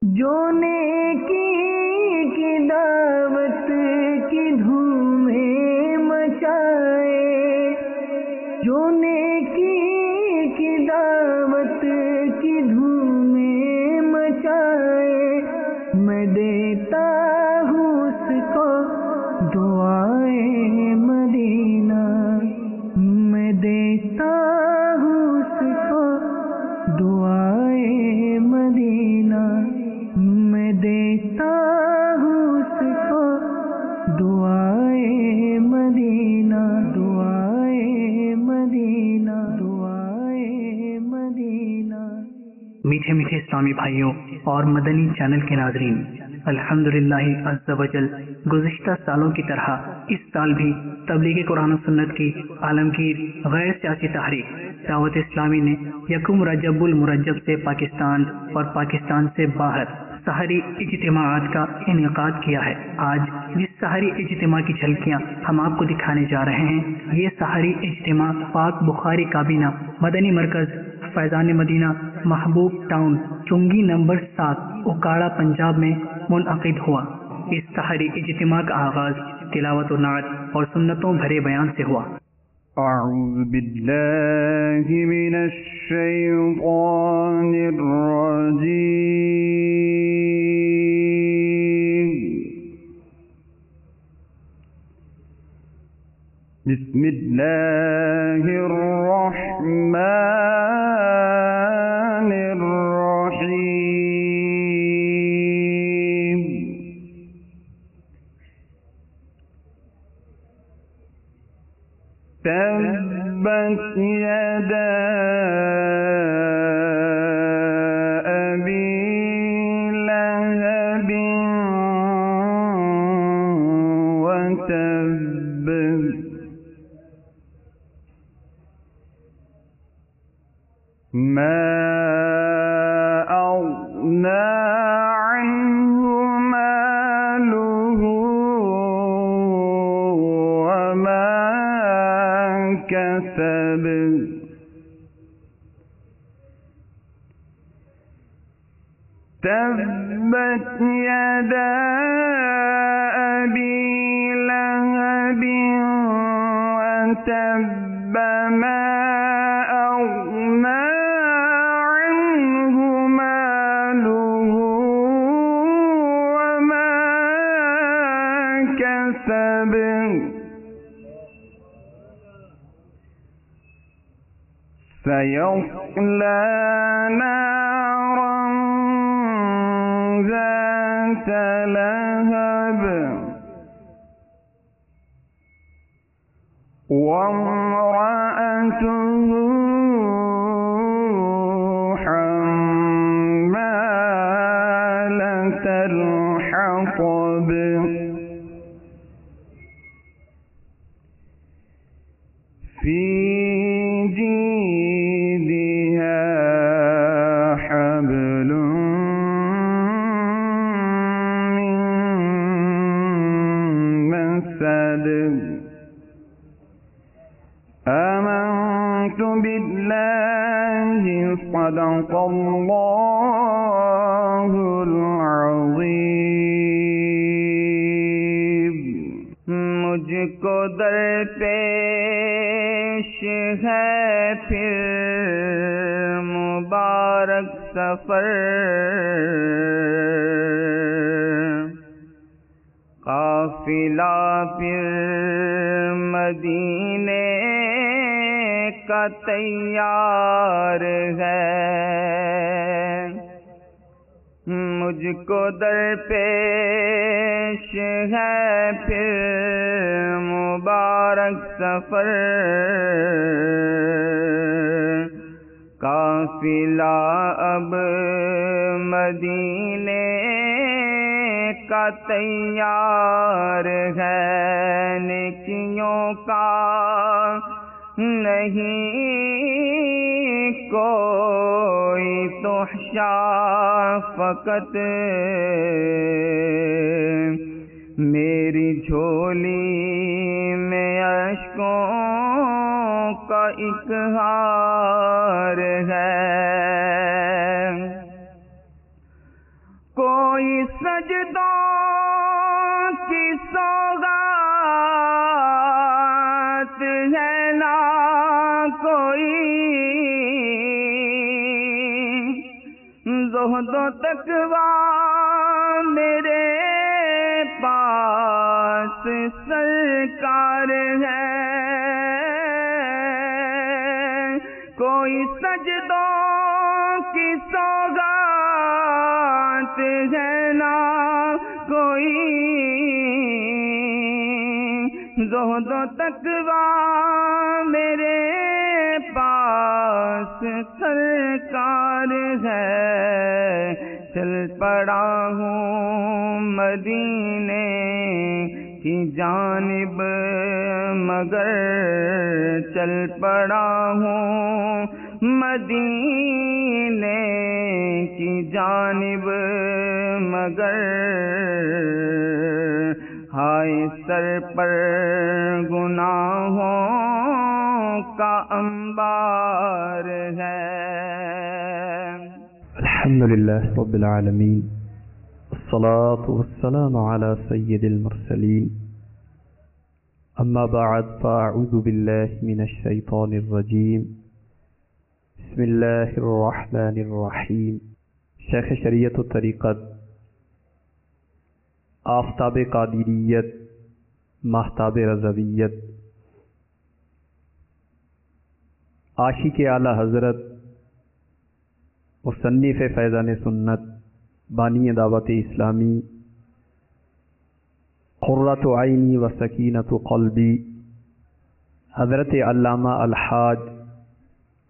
جو نیکی کی دعوت کی دھومیں مچائے، جو نیکی کی دعوت کی دھومیں مچائے، میں دیتا ہوں اس کو دعائے مدینہ، میں دیتا ہوں اس کو دعائے مدینہ، میں دیتا ہوں اس کو دعائے مدینہ، دعائے مدینہ، دعائے مدینہ۔ میٹھے میٹھے اسلامی بھائیوں اور مدنی چینل کے ناظرین، الحمدللہ عز و جل گزشتہ سالوں کی طرح اس سال بھی تبلیغ قرآن و سنت کی عالمگیر غیر سیاسی تحریک دعوت اسلامی نے یکم رجب المرجب سے پاکستان اور پاکستان سے باہر سحری اجتماعات کا انعقاد کیا ہے۔ آج جس سحری اجتماع کی جھلکیاں ہم آپ کو دکھانے جا رہے ہیں، یہ سحری اجتماع پاک بخاری کابینہ مدنی مرکز فیضان مدینہ محبوب ٹاؤن چنگی نمبر 7 اکاڑا پنجاب میں منعقد ہوا۔ اس سحری اجتماع کا آغاز تلاوت و نعت اور سنتوں بھرے بیان سے ہوا۔ اعوذ باللہ من الشیطان الرجیم، بسم اللہ الرحمن الرحیم، تبت یدا ابی لہب وتب، ما اغنى عنه ماله وما كسب، تبت يدا أبي لهب وتب، ما أغنى عنه ماله وما كسب، سيصلى نارا ذات لهب وامرأته حمالة الحطب، في جيدها حبل من مسد، آمنت بالله صدق الله العظيم۔ مجھ کو درپیش ہے پھر مبارک سفر، قافلہ پھر مدینے کا تیار ہے، مجھ کو درپیش ہے پھر مبارک سفر، قافلہ اب مدینے کا تیار ہے، نیکیوں کا نہیں کوئی تحشا، فقط میری جھولی میں اشکوں کا اقہار ہے، کوئی سجدوں کی سوغات ہے نہ کوئی، زہد و تقویٰ میرے پاس سرکار ہے، کوئی سجدوں کی سوغات ہے نہ کوئی، زہد و تقویٰ میرے پاس سرکار ہے، چل پڑا ہوں مدینے کی جانب مگر، چل پڑا ہوں مدینے کی جانب مگر، ہائے سر پر گناہوں کا انبار ہے۔ الحمدللہ رب العالمین، والصلاة والسلام على سید المرسلین، اما بعد فاعوذ باللہ من الشیطان الرجیم، بسم اللہ الرحمن الرحیم۔ شیخ شریعت و طریقت، آفتاب قادریت، ماہتاب رضویت، عاشق اعلی حضرت، مصنف فیضان سنت، بانی دعوت اسلامی، قرۃ عینی و سکینۃ قلبی، حضرت علامہ الحاج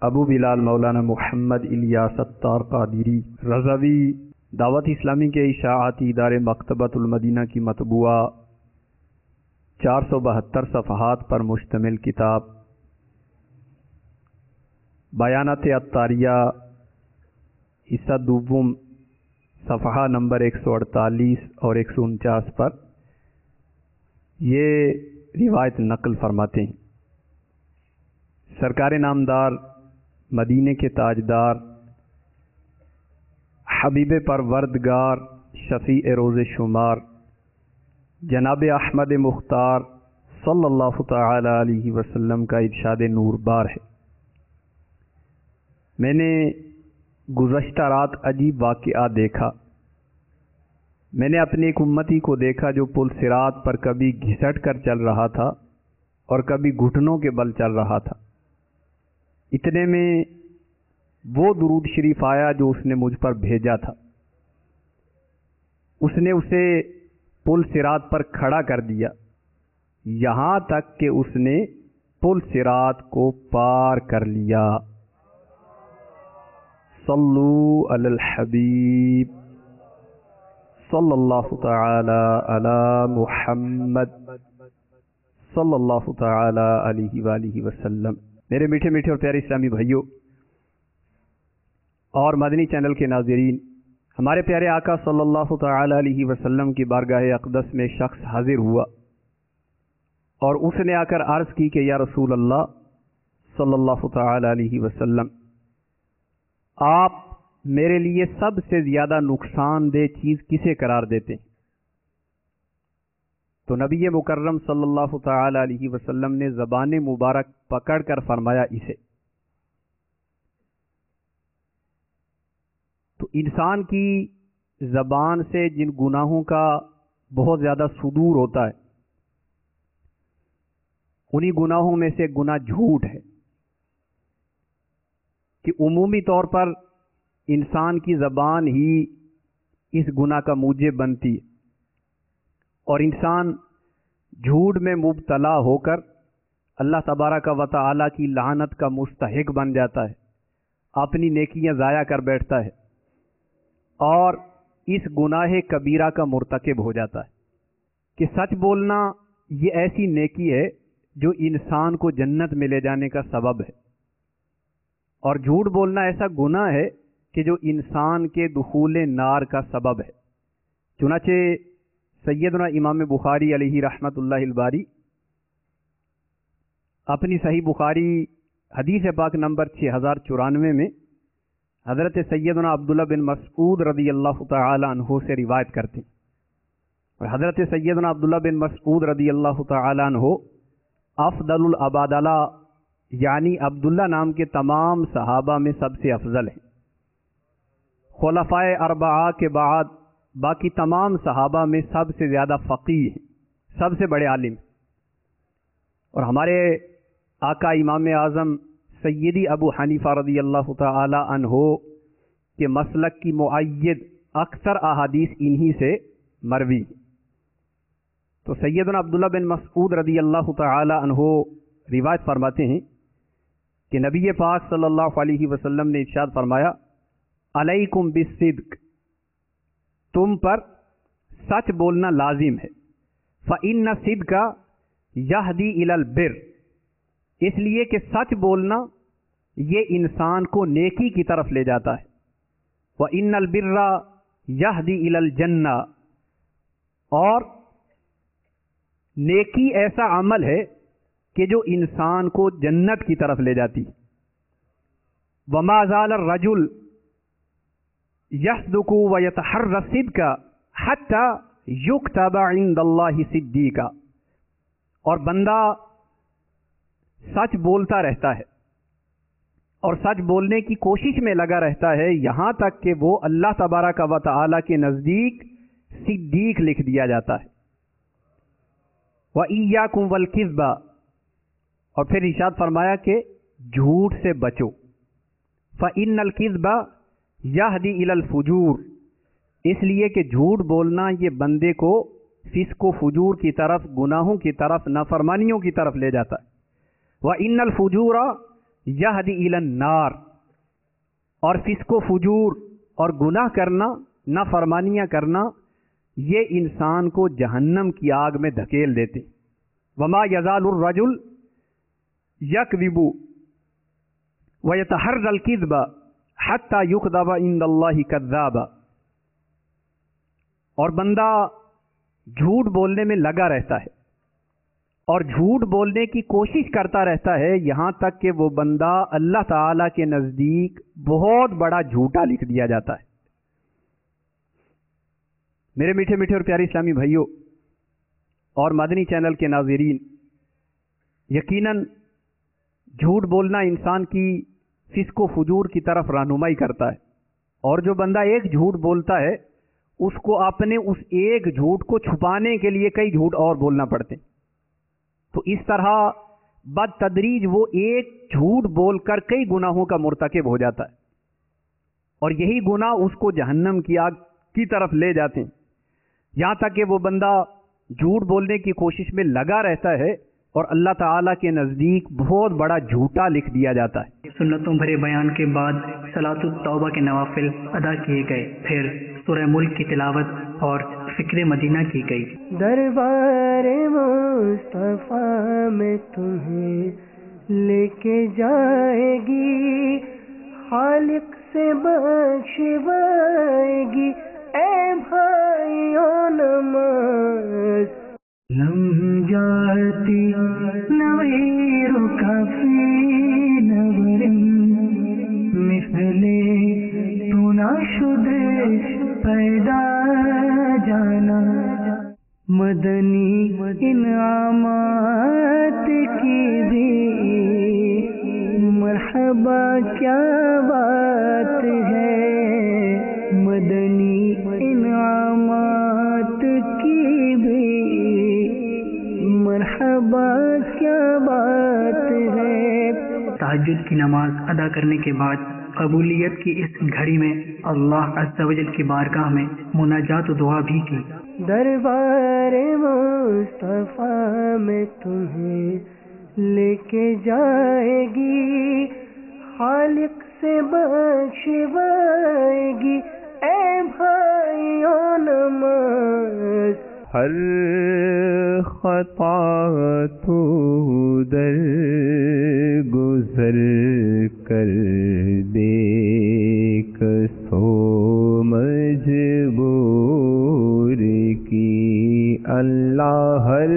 ابو بلال مولانا محمد الیاس اتار قادری رضوی دعوت اسلامی کے اشاعتی ادارے مکتبۃ المدینہ کی مطبوعہ 472 صفحات پر مشتمل کتاب بیانات اتاریہ حصہ دوم، صفحہ نمبر 148 اور 149 پر یہ روایت نقل فرماتے ہیں۔ سرکار نامدار، مدینے کے تاجدار، حبیب پروردگار، شفیع روز شمار، جناب احمد مختار صلی اللہ تعالی علیہ وسلم کا ارشاد نور بار ہے۔ میں نے گزشتہ رات عجیب واقعہ دیکھا۔ میں نے اپنے ایک امتی کو دیکھا جو پل صراط پر کبھی گھسٹ کر چل رہا تھا اور کبھی گھٹنوں کے بل چل رہا تھا۔ اتنے میں وہ درود شریف آیا جو اس نے مجھ پر بھیجا تھا۔ اس نے اسے پل صراط پر کھڑا کر دیا، یہاں تک کہ اس نے پل صراط کو پار کر لیا۔ صلو علی الحبیب صلی اللہ تعالی علی محمد صلی اللہ تعالی علیہ وآلہ وسلم۔ میرے میٹھے میٹھے اور پیارے اسلامی بھائیوں اور مدنی چینل کے ناظرین، ہمارے پیارے آقا صلی اللہ تعالی علیہ وسلم کی بارگاہ اقدس میں شخص حاضر ہوا اور اس نے آ کر عرض کی کہ یا رسول اللہ صلی اللہ تعالی علیہ وسلم، آپ میرے لیے سب سے زیادہ نقصان دہ چیز کسے قرار دیتے ہیں؟ تو نبی مکرم صلی اللہ تعالی علیہ وسلم نے زبان مبارک پکڑ کر فرمایا اسے۔ تو انسان کی زبان سے جن گناہوں کا بہت زیادہ صدور ہوتا ہے، انہی گناہوں میں سے گناہ جھوٹ ہے کہ عمومی طور پر انسان کی زبان ہی اس گناہ کا موجب بنتی ہے، اور انسان جھوٹ میں مبتلا ہو کر اللہ تبارک و تعالی کی لعنت کا مستحق بن جاتا ہے، اپنی نیکیاں ضائع کر بیٹھتا ہے اور اس گناہ کبیرہ کا مرتکب ہو جاتا ہے۔ کہ سچ بولنا یہ ایسی نیکی ہے جو انسان کو جنت میں لے جانے کا سبب ہے، اور جھوٹ بولنا ایسا گناہ ہے کہ جو انسان کے دخول نار کا سبب ہے۔ چنانچہ سیدنا امام بخاری علیہ رحمت اللہ الباری اپنی صحیح بخاری حدیث پاک نمبر 6094 میں حضرت سیدنا عبداللہ بن مسعود رضی اللہ تعالی عنہ سے روایت کرتے ہیں، اور حضرت سیدنا عبداللہ بن مسعود رضی اللہ تعالی عنہ افضل العبادلہ یعنی عبداللہ نام کے تمام صحابہ میں سب سے افضل ہیں۔ خلفائے اربعہ کے بعد باقی تمام صحابہ میں سب سے زیادہ فقیہ ہیں، سب سے بڑے عالم، اور ہمارے آقا امام اعظم سیدی ابو حنیفہ رضی اللہ تعالی عنہ کے مسلک کی مؤید اکثر احادیث انہی سے مروی۔ تو سیدنا عبداللہ بن مسعود رضی اللہ تعالی عنہ روایت فرماتے ہیں کہ نبی پاک صلی اللہ علیہ وسلم نے ارشاد فرمایا، علیکم بالصدق، تم پر سچ بولنا لازم ہے، فإن الصدق یہدی الی البر، اس لیے کہ سچ بولنا یہ انسان کو نیکی کی طرف لے جاتا ہے، وإن البر یہدی الی الجنہ، اور نیکی ایسا عمل ہے کہ جو انسان کو جنت کی طرف لے جاتی ہے۔ وما زال الرجل یصدق ویتحری الصدق حتی یکتب عند اللہ صدیقا، اور بندہ سچ بولتا رہتا ہے اور سچ بولنے کی کوشش میں لگا رہتا ہے یہاں تک کہ وہ اللہ تبارک و تعالی کے نزدیک صدیق لکھ دیا جاتا ہے۔ وَإِيَّاكُمْ وَالْكِذْبَ، اور پھر ارشاد فرمایا کہ جھوٹ سے بچو، فَإِنَّ الْكِذْبَ يَهْدِي إِلَى الْفُجُورِ، اس لیے کہ جھوٹ بولنا یہ بندے کو فسق و فجور کی طرف، گناہوں کی طرف، نافرمانیوں کی طرف لے جاتا ہے۔ وَإِنَّ الْفُجُورَ يَهْدِي إِلَى النَّارِ، اور فسق و فجور اور گناہ کرنا، نافرمانیاں کرنا، یہ انسان کو جہنم کی آگ میں دھکیل دیتے۔ وَمَا يَزَالُ الرَّجُلُ يَكْذِبُ وَيَتَحَرَّى الْكِذْبَ حَتَّى يُكْذَبَ عِندَ اللَّهِ كَذَّابًا، اور بندہ جھوٹ بولنے میں لگا رہتا ہے اور جھوٹ بولنے کی کوشش کرتا رہتا ہے یہاں تک کہ وہ بندہ اللہ تعالی کے نزدیک بہت بڑا جھوٹا لکھ دیا جاتا ہے۔ میرے میٹھے میٹھے اور پیارے اسلامی بھائیوں اور مدنی چینل کے ناظرین، یقیناً جھوٹ بولنا انسان کی فسق و فجور کی طرف رہنمائی کرتا ہے، اور جو بندہ ایک جھوٹ بولتا ہے اس کو اپنے اس ایک جھوٹ کو چھپانے کے لیے کئی جھوٹ اور بولنا پڑتے ہیں، تو اس طرح بدتدریج وہ ایک جھوٹ بول کر کئی گناہوں کا مرتکب ہو جاتا ہے، اور یہی گناہ اس کو جہنم کی آگ کی طرف لے جاتے ہیں، یہاں تک کہ وہ بندہ جھوٹ بولنے کی کوشش میں لگا رہتا ہے اور اللہ تعالیٰ کے نزدیک بہت بڑا جھوٹا لکھ دیا جاتا ہے۔ سنتوں بھرے بیان کے بعد صلاۃ التوبہ کے نوافل ادا کیے گئے، پھر سورہ ملک کی تلاوت اور فکر مدینہ کی گئی۔ دربار مصطفیٰ میں تمہیں لے کے جائے گی، خالق سے بخشوائے گی، اے بھائیوں نماز لم جاتی نویر کفی نور مثل تو نہ شد پیدا جانا، مدنی انعامات کی بھی مرحبا کیا بات ہے، مدنی انعامات کی بھی مرحبا کیا بات ہے۔ تہجد کی نماز ادا کرنے کے بعد قبولیت کی اس گھڑی میں اللہ عز و جل کی بارگاہ میں مناجات و دعا بھی کی۔ دربار مصطفیٰ میں تمہیں لے کے جائے گی، خالق سے بخشوائے گی، اے بھائیوں نماز ہر خطا تو در گزر کر دیکھ سو مجبور کی، اللہ ہر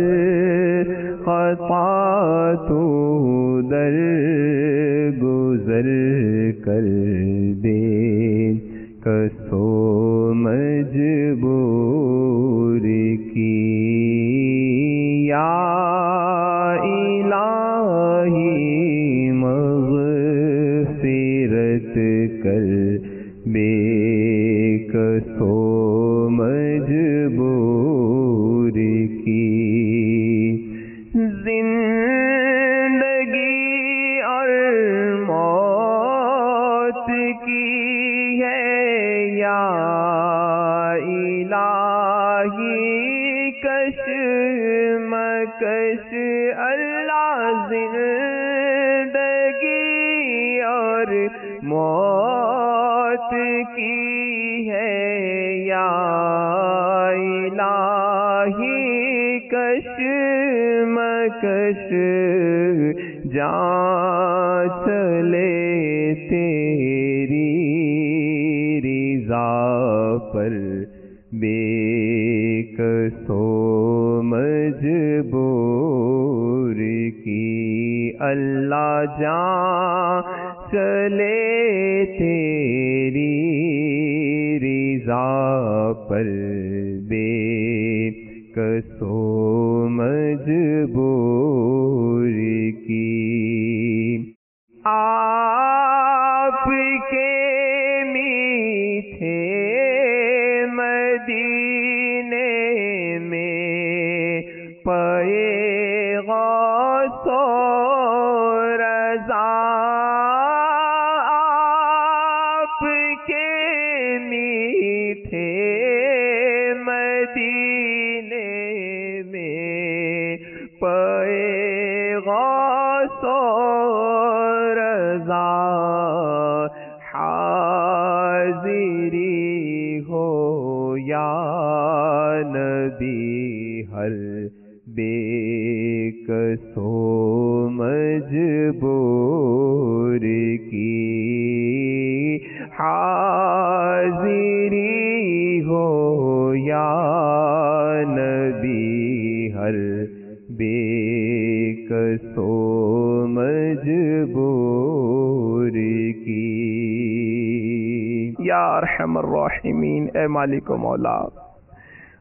خطا تو در گزر کر دے کسو مجبور کی یا الہی مغفرت کر بے کسو مجبور کی زندگی اور موت کی ہے یا الہی کشمکش اللہ زندگی اور موت کی ہے یا الہی کشمکش جان چلے تیری رضا پر بے کسو مجبور کی اللہ جان چلے تیری رضا پر بے کسو مجبور کی آپ کے میٹھے مدینے میں پائے غوث و رضا آپ کے میٹھے مدینے میں پائے غوث و رضا حاضری ہو یا نبی ہر بے کسو مجبور کی حاضری ہو یا نبی ہر بے کسو مجبور کی یا ارحم الراحمین اے مالک و مولا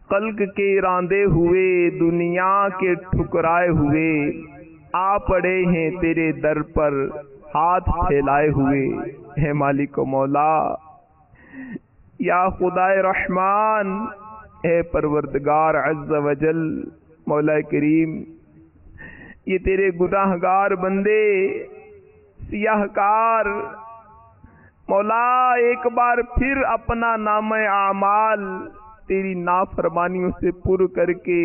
خلق کے راندے ہوئے دنیا کے ٹھکرائے ہوئے آ پڑے ہیں تیرے در پر ہاتھ پھیلائے ہوئے اے مالک و مولا یا خدائے رحمان اے پروردگار عز و جل مولا کریم یہ تیرے گناہگار بندے سیاہ کار مولا ایک بار پھر اپنا نام اعمال تیری نافرمانیوں سے پر کر کے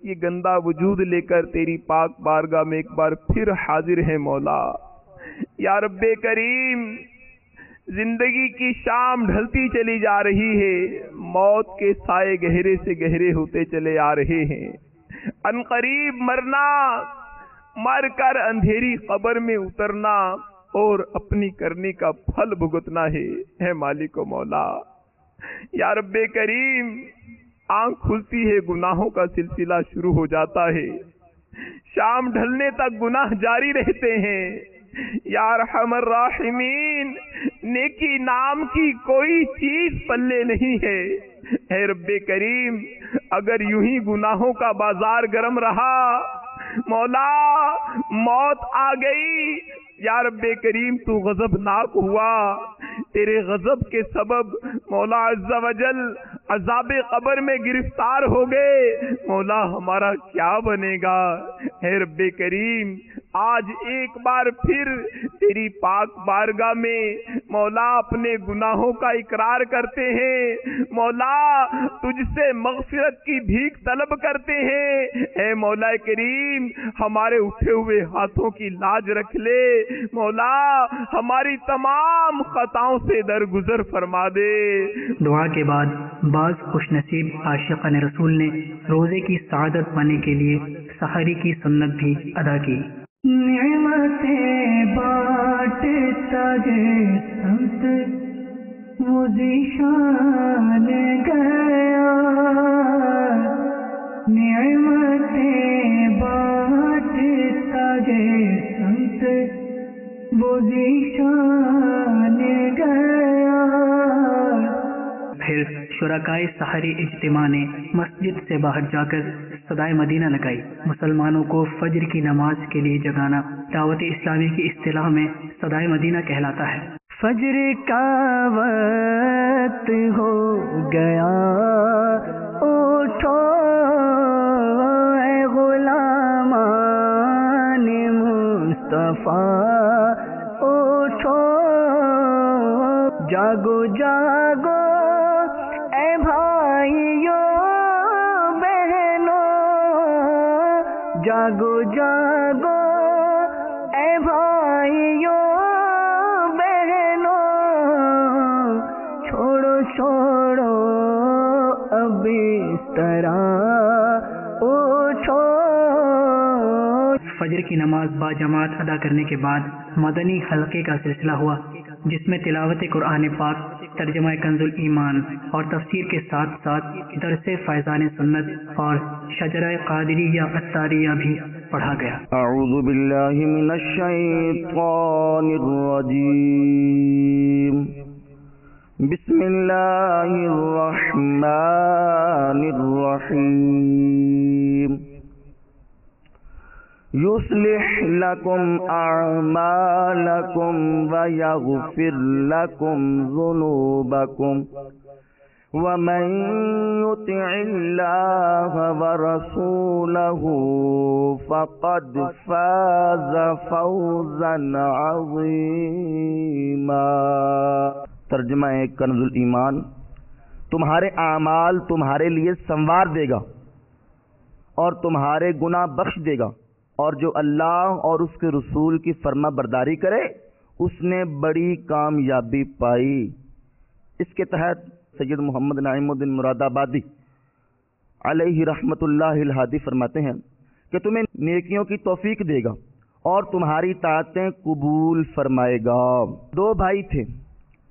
یہ گندا وجود لے کر تیری پاک بارگاہ میں ایک بار پھر حاضر ہے مولا یا رب کریم زندگی کی شام ڈھلتی چلی جا رہی ہے موت کے سائے گہرے سے گہرے ہوتے چلے آ رہے ہیں ان قریب مرنا مر کر اندھیری قبر میں اترنا اور اپنی کرنی کا پھل بھگتنا ہے اے مالک و مولا یا رب کریم آنکھ کھلتی ہے گناہوں کا سلسلہ شروع ہو جاتا ہے شام ڈھلنے تک گناہ جاری رہتے ہیں یا ارحم الراحمین نیکی نام کی کوئی چیز پلے نہیں ہے اے رب کریم اگر یوں ہی گناہوں کا بازار گرم رہا مولا موت آ گئی یا رب کریم تو غضبناک ہوا تیرے غضب کے سبب مولا عز و جل عذاب قبر میں گرفتار ہو گئے مولا ہمارا کیا بنے گا اے رب کریم آج ایک بار پھر تیری پاک بارگاہ میں مولا اپنے گناہوں کا اقرار کرتے ہیں مولا تجھ سے مغفرت کی بھیک طلب کرتے ہیں اے مولا کریم ہمارے اٹھے ہوئے ہاتھوں کی لاج رکھ لے مولا ہماری تمام خطاؤں سے درگزر فرما دے دعا کے بعد بعض خوش نصیب عاشقان رسول نے روزے کی سعادت پانے کے لیے سحری کی سنت بھی ادا کی نعمتیں بانٹتا ہے سمت وہ ذیشان گیا نعمتیں بانٹتا ہے سمت وہ ذیشان شرکائے سحری اجتماع نے مسجد سے باہر جا کر صدائے مدینہ لگائی۔ مسلمانوں کو فجر کی نماز کے لیے جگانا دعوت اسلامی کی اصطلاح میں صدائے مدینہ کہلاتا ہے۔ فجر کا وقت ہو گیا، اٹھو اے غلامان مصطفیٰ، اٹھو جاگو جاگو اے بھائیو بہنو، جاگو جاگو اے بھائیو بہنو، چھوڑو اب اس طرح اٹھو۔ فجر کی نماز با جماعت ادا کرنے کے بعد مدنی حلقے کا سلسلہ ہوا، جس میں تلاوت قرآن پاک، ترجمہ کنز الایمان اور تفسیر کے ساتھ ساتھ درس فیضان سنت اور شجرہ قادریہ اتاریہ بھی پڑھا گیا۔ اعوذ باللہ من الشیطان الرجیم، بسم اللہ الرحمن الرحیم، یصلح لکم اعمالکم ویغفر لکم ذنوبکم ومن یطع اللہ ورسولہ فقد فاز فوزا عظیما۔ ترجمہ کنز الایمان، تمہارے اعمال تمہارے لیے سنوار دے گا اور تمہارے گناہ بخش دے گا، اور جو اللہ اور اس کے رسول کی فرما برداری کرے اس نے بڑی کامیابی پائی۔ اس کے تحت سید محمد نعیم الدین مراد آبادی علیہ رحمت اللہ الہادی فرماتے ہیں کہ تمہیں نیکیوں کی توفیق دے گا اور تمہاری طاعتیں قبول فرمائے گا۔ دو بھائی تھے،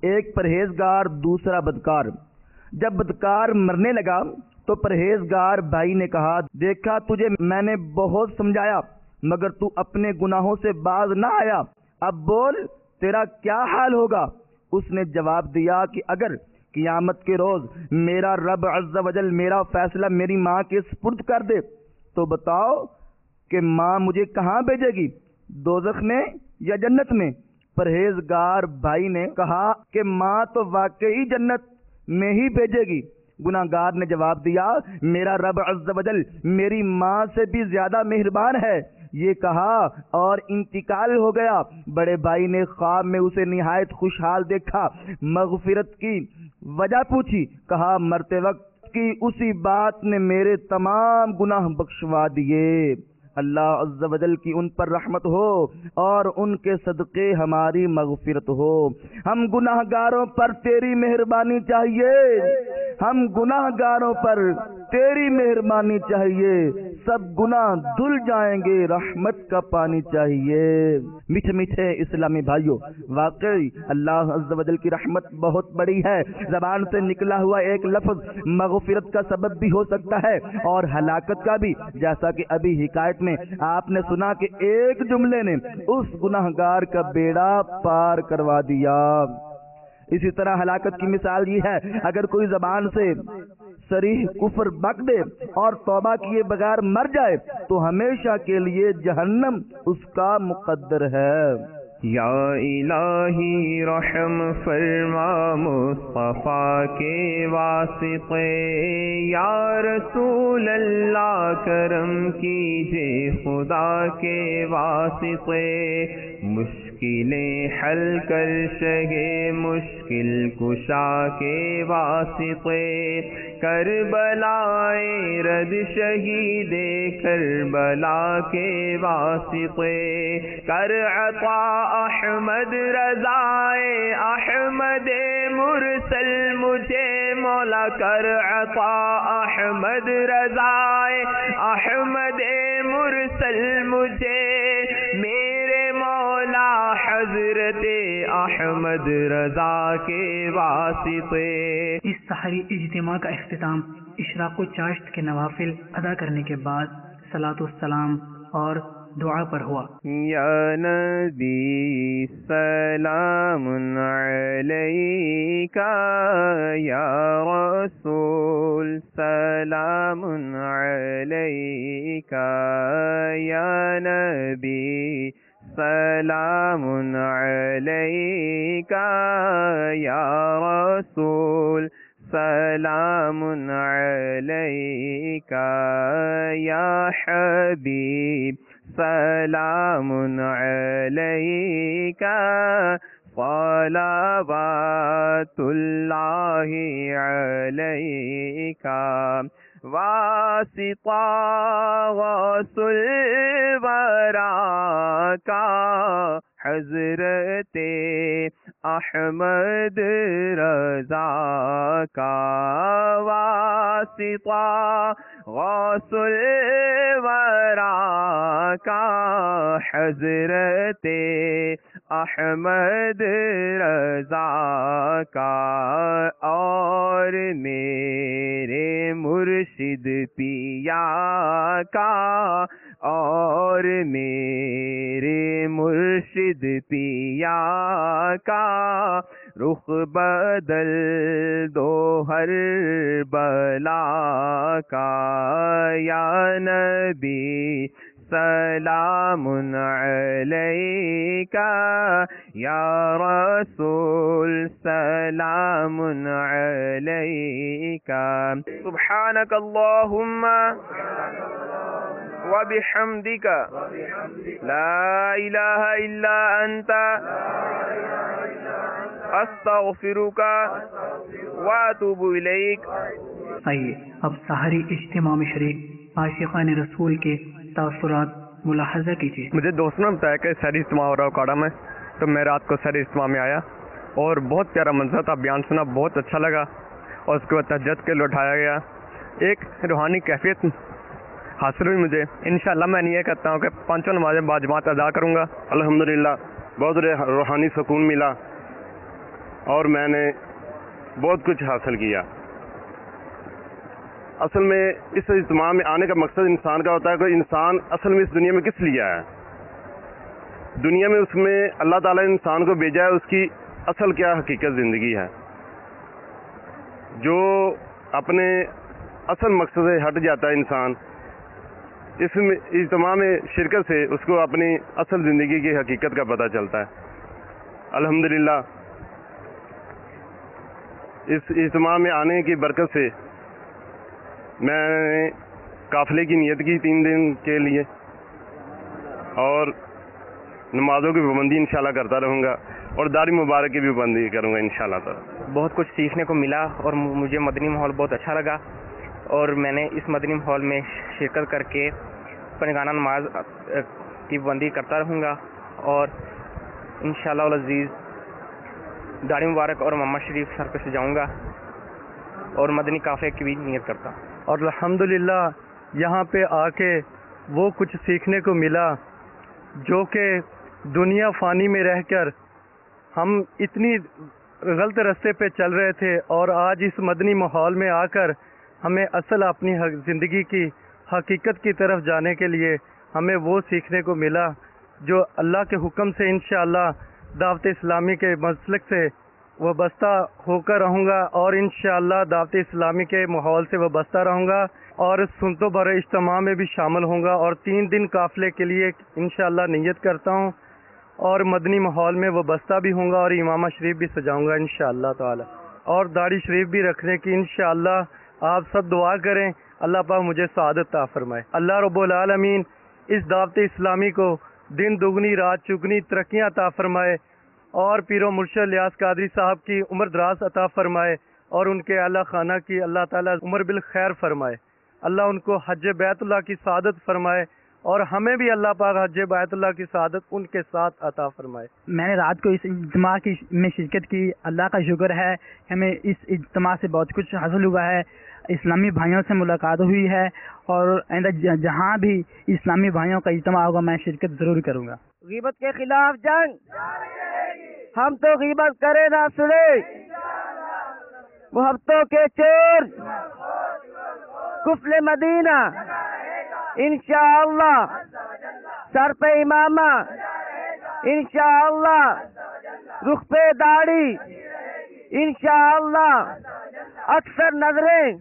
ایک پرہیزگار دوسرا بدکار۔ جب بدکار مرنے لگا تو پرہیزگار بھائی نے کہا، دیکھا تجھے میں نے بہت سمجھایا مگر تو اپنے گناہوں سے باز نہ آیا، اب بول تیرا کیا حال ہوگا؟ اس نے جواب دیا کہ اگر قیامت کے روز میرا رب عز و جل میرا فیصلہ میری ماں کے سپرد کر دے تو بتاؤ کہ ماں مجھے کہاں بھیجے گی، دوزخ میں یا جنت میں؟ پرہیزگار بھائی نے کہا کہ ماں تو واقعی جنت میں ہی بھیجے گی۔ گناہگار نے جواب دیا، میرا رب عز و جل میری ماں سے بھی زیادہ مہربان ہے۔ یہ کہا اور انتقال ہو گیا۔ بڑے بھائی نے خواب میں اسے نہایت خوشحال دیکھا، مغفرت کی وجہ پوچھی، کہا مرتے وقت کی اسی بات نے میرے تمام گناہ بخشوا دیے۔ اللہ عز و جل کی ان پر رحمت ہو اور ان کے صدقے ہماری مغفرت ہو۔ ہم گناہ گاروں پر تیری مہربانی چاہیے، ہم گناہ گاروں پر تیری مہربانی چاہیے، سب گناہ دھل جائیں گے، رحمت کا پانی چاہیے۔ میٹھے میٹھے اسلامی بھائیوں، واقعی اللہ عز و جل کی رحمت بہت بڑی ہے۔ زبان سے نکلا ہوا ایک لفظ مغفرت کا سبب بھی ہو سکتا ہے اور ہلاکت کا بھی، جیسا کہ ابھی حکایت میں آپ نے سنا کہ ایک جملے نے اس گناہگار کا بیڑا پار کروا دیا۔ اسی طرح ہلاکت کی مثال یہ ہے، اگر کوئی زبان سے صریح کفر بک دے اور توبہ کیے بغیر مر جائے تو ہمیشہ کے لیے جہنم اس کا مقدر ہے۔ یا الہی رحم فرما مصطفیٰ کے واسطے، یا رسول اللہ کرم کیجے خدا کے واسطے، مشکلیں حل کر شگے مشکل کشا کے واسطے، کربلائے رد شہید کربلا کے واسطے، کر عطا احمد رضائے احمد مرسل مجھے مولا، کر عطا احمد رضائے احمد مرسل مجھے میرے مولا حضرت احمد رضا کے واسطے۔ اس سحری اجتماع کا اختتام اشراق و چاشت کے نوافل ادا کرنے کے بعد صلاۃ والسلام اور دعا پر ہوا۔ یا نبی سلام علیکا، یا رسول سلام علیکا، یا نبی سلام علیکا، یا رسول سلام علیکا، یا حبیب سلام علیکا، صلوات اللہ علیکا، واسطہ غوث الورا کا حضرت احمد رضا کا، واسطہ غوث الورا کا حضرت احمد رضا کا، اور میرے مرشد پیا کا، اور میرے مرشد پیا کا، رخ بدل دو ہر بلا کا، یا نبی سلام علیکا، یا رسول سلام علیکا، سبحانک اللہم وبحمدک لا الہ الا انت استغفرک واتوب الیک۔ آئیے اب سحری اجتماع میں شریک عاشقان رسول کے تاثرات ملاحظہ کیجیے۔ مجھے دوستوں نے بتایا کہ سحری اجتماع ہو رہا ہے اکاڑا میں، تو میں رات کو سحری اجتماع میں آیا اور بہت پیارا منظر تھا، بیان سنا بہت اچھا لگا، اور اس کے بعد تہجد کے لیے اٹھایا گیا، ایک روحانی کیفیت حاصل ہوئی مجھے۔ انشاءاللہ میں یہ کہتا ہوں کہ پانچوں نمازیں باجماعت ادا کروں گا۔ الحمدللہ بہت روحانی سکون ملا اور میں نے بہت کچھ حاصل کیا۔ اصل میں اس اجتماع میں آنے کا مقصد انسان کا ہوتا ہے کہ انسان اصل میں اس دنیا میں کس لیے آیا ہے، دنیا میں اس میں اللہ تعالیٰ نے انسان کو بھیجا ہے، اس کی اصل کیا حقیقت زندگی ہے۔ جو اپنے اصل مقصد سے ہٹ جاتا ہے انسان، اس اجتماع میں شرکت سے اس کو اپنی اصل زندگی کی حقیقت کا پتہ چلتا ہے۔ الحمدللہ اس اجتماع میں آنے کی برکت سے میں نے قافلے کی نیت کی 3 دن کے لیے، اور نمازوں کی پابندی انشاءاللہ کرتا رہوں گا، اور داڑھی مبارک کی بھی پابندی کروں گا انشاءاللہ تعالی۔ بہت کچھ سیکھنے کو ملا اور مجھے مدنی ماحول بہت اچھا لگا، اور میں نے اس مدنی ماحول میں شرکت کر کے پنجگانہ نماز کی پابندی کرتا رہوں گا، اور انشاءاللہ العزیز داڑھی مبارک اور محمد شریف سر پہ سجاؤں گا، اور مدنی قافلے کی بھی نیت کرتا ہوں۔ اور الحمدللہ یہاں پہ آ کے وہ کچھ سیکھنے کو ملا جو کہ دنیا فانی میں رہ کر ہم اتنی غلط راستے پہ چل رہے تھے، اور آج اس مدنی ماحول میں آ کر ہمیں اصل اپنی زندگی کی حقیقت کی طرف جانے کے لیے ہمیں وہ سیکھنے کو ملا جو اللہ کے حکم سے انشاءاللہ دعوت اسلامی کے مسلک سے وابستہ ہو کر رہوں گا، اور انشاءاللہ دعوت اسلامی کے ماحول سے وابستہ رہوں گا، اور سنتوں بر اجتماع میں بھی شامل ہوں گا، اور 3 دن قافلے کے لیے انشاءاللہ نیت کرتا ہوں، اور مدنی ماحول میں وابستہ بھی ہوں گا، اور امامہ شریف بھی سجاؤں گا انشاءاللہ تعالی، اور داڑھی شریف بھی رکھنے کی انشاءاللہ آپ سب دعا کریں، اللہ پاک مجھے سعادت عطا فرمائے۔ اللہ رب العالمین اس دعوت اسلامی کو دن دگنی رات چگنی ترقیاں عطا فرمائے، اور پیر و مرشد الیاس قادری صاحب کی عمر دراز عطا فرمائے، اور ان کے اعلیٰ خانہ کی اللہ تعالیٰ عمر بالخیر فرمائے، اللہ ان کو حج بیت اللہ کی سعادت فرمائے، اور ہمیں بھی اللہ پاک حج بیت اللہ کی سعادت ان کے ساتھ عطا فرمائے۔ میں نے رات کو اس اجتماع میں شرکت کی، اللہ کا شکر ہے ہمیں اس اجتماع سے بہت کچھ حاصل ہوا ہے، اسلامی بھائیوں سے ملاقات ہوئی ہے، اور آئندہ جہاں بھی اسلامی بھائیوں کا اجتماع ہوگا میں شرکت ضرور کروں گا۔ غیبت کے خلاف جنگ، ہم تو غیبت کرے نہ سنے، محبتوں کے چور قفل مدینہ انشاءاللہ سر پہ امامہ انشاءاللہ، رخ پہ داڑھی انشاءاللہ، اکثر نظریں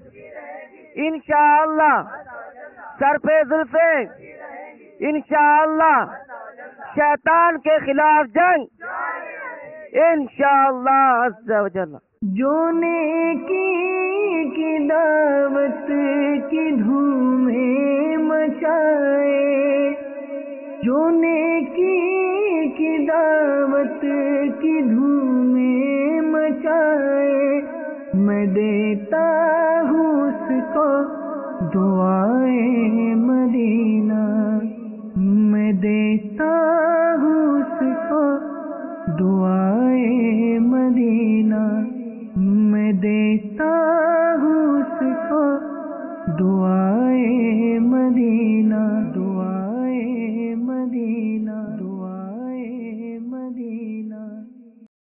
انشاءاللہ، سر پہ زلفیں انشاءاللہ، شیطان کے خلاف جنگ انشاءاللہ عز و جل۔ جو نیکی کی دعوت کی دھومیں مچائے، جو نیکی کی دعوت کی دھومیں مچائے، میں دیتا ہوں اس کو دعائیں مدینہ۔